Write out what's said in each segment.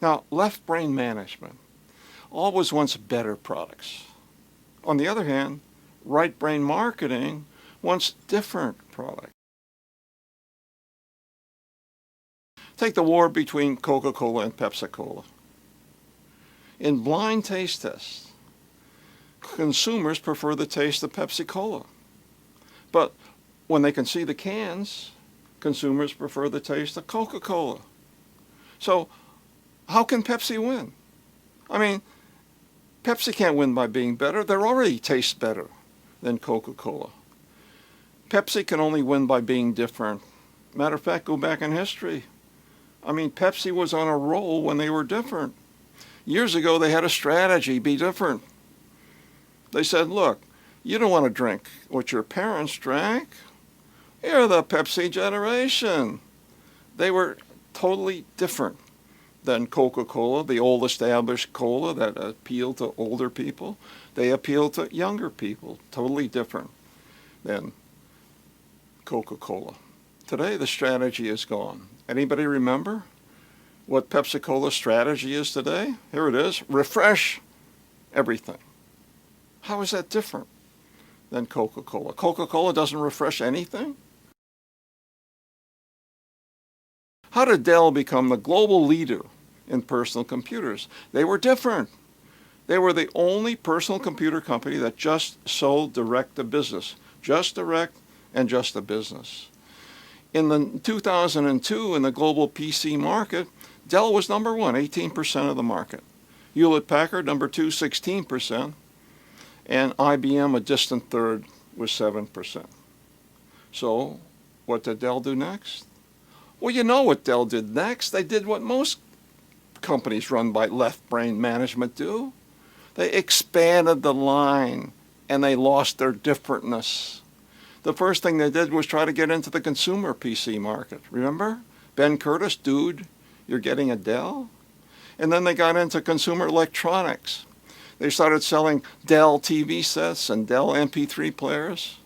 Now, left brain management, always wants better products. On the other hand, right brain marketing wants different products. Take the war between Coca-Cola and Pepsi-Cola. In blind taste tests, consumers prefer the taste of Pepsi-Cola. But when they can see the cans, consumers prefer the taste of Coca-Cola. So how can Pepsi win? I mean, Pepsi can't win by being better. They already taste better than Coca-Cola. Pepsi can only win by being different. Matter of fact, go back in history. I mean, Pepsi was on a roll when they were different. Years ago, they had a strategy, be different. They said, look, you don't want to drink what your parents drank. You're the Pepsi generation. They were totally different than Coca-Cola, the old established cola that appealed to older people. They appealed to younger people, totally different than Coca-Cola. Today, the strategy is gone. Anybody remember what Pepsi-Cola's strategy is today? Here it is, refresh everything. How is that different than Coca-Cola? Coca-Cola doesn't refresh anything? How did Dell become the global leader in personal computers? They were different. They were the only personal computer company that just sold direct to business, just direct and just to business. In the 2002, in the global PC market, Dell was number one, 18% of the market. Hewlett-Packard, number two, 16%. And IBM, a distant third, was 7%. So what did Dell do next? Well, you know what Dell did next. They did what most companies run by left brain management do. They expanded the line and they lost their differentness. The first thing they did was try to get into the consumer PC market. Remember? Ben Curtis, dude, you're getting a Dell? And then they got into consumer electronics. They started selling Dell TV sets and Dell MP3 players,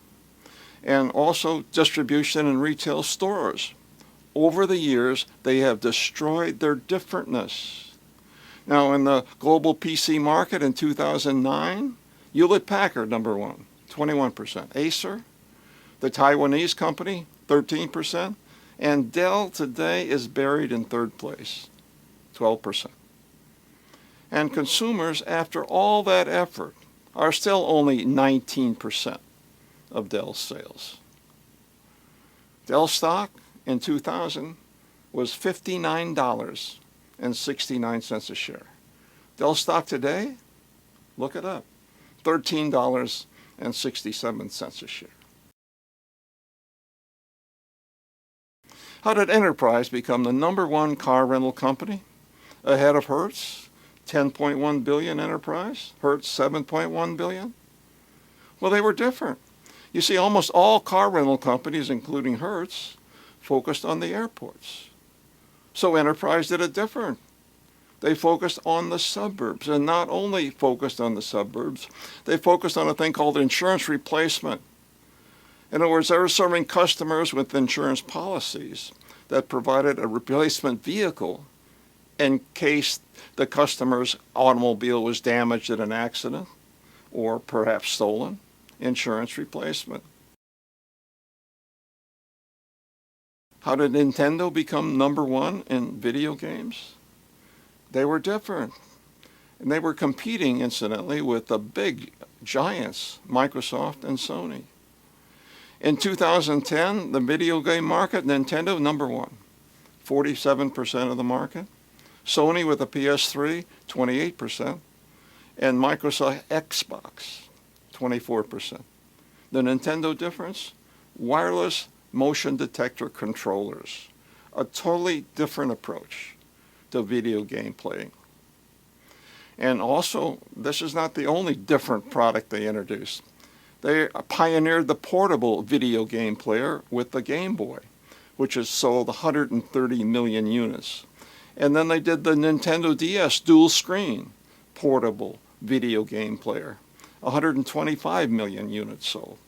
and also distribution in retail stores. Over the years, they have destroyed their differentness. Now, in the global PC market in 2009, Hewlett-Packard, number one, 21%. Acer, the Taiwanese company, 13%. And Dell today is buried in third place, 12%. And consumers, after all that effort, are still only 19% of Dell's sales. Dell stock in 2000 was $59.69 a share. Dell stock today, look it up, $13.67 a share. How did Enterprise become the number one car rental company ahead of Hertz? 10.1 billion Enterprise, Hertz 7.1 billion. Well, they were different. You see, almost all car rental companies, including Hertz, focused on the airports. So Enterprise did it different. They focused on the suburbs, and not only focused on the suburbs, they focused on a thing called insurance replacement. In other words, they were serving customers with insurance policies that provided a replacement vehicle in case the customer's automobile was damaged in an accident or perhaps stolen. Insurance replacement. How did Nintendo become number one in video games? They were different. And they were competing, incidentally, with the big giants, Microsoft and Sony. In 2010, the video game market, Nintendo, number one, 47% of the market. Sony with the PS3, 28%. And Microsoft Xbox, 24%. The Nintendo difference? Wireless motion detector controllers. A totally different approach to video game playing. And also, this is not the only different product they introduced. They pioneered the portable video game player with the Game Boy, which has sold 130 million units. And then they did the Nintendo DS dual screen portable video game player, 125 million units sold.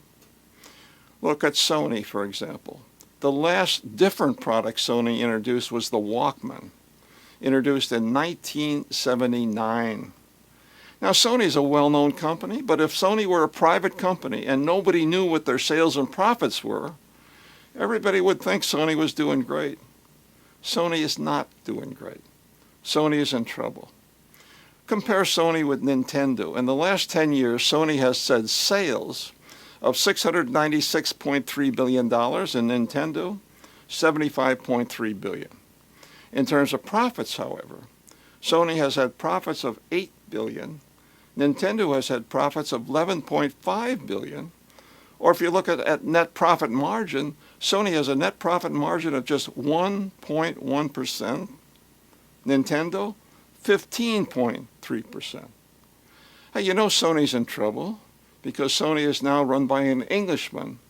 Look at Sony, for example. The last different product Sony introduced was the Walkman. introduced in 1979. Now, Sony is a well-known company, but if Sony were a private company and nobody knew what their sales and profits were, everybody would think Sony was doing great. Sony is not doing great. Sony is in trouble. Compare Sony with Nintendo. In the last 10 years, Sony has had sales of $696.3 billion, and Nintendo, $75.3 billion. In terms of profits, however, Sony has had profits of $8 billion. Nintendo has had profits of $11.5 billion. Or if you look at net profit margin, Sony has a net profit margin of just 1.1%. Nintendo, 15.3%. Hey, you know Sony's in trouble because Sony is now run by an Englishman,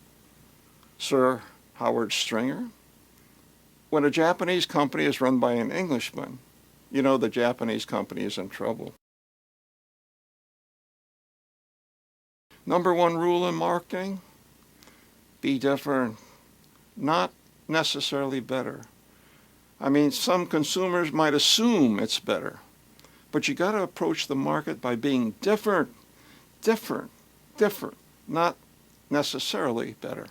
Sir Howard Stringer. When a Japanese company is run by an Englishman, you know the Japanese company is in trouble. Number one rule in marketing, be different, not necessarily better. I mean, some consumers might assume it's better, but you got to approach the market by being different, not necessarily better.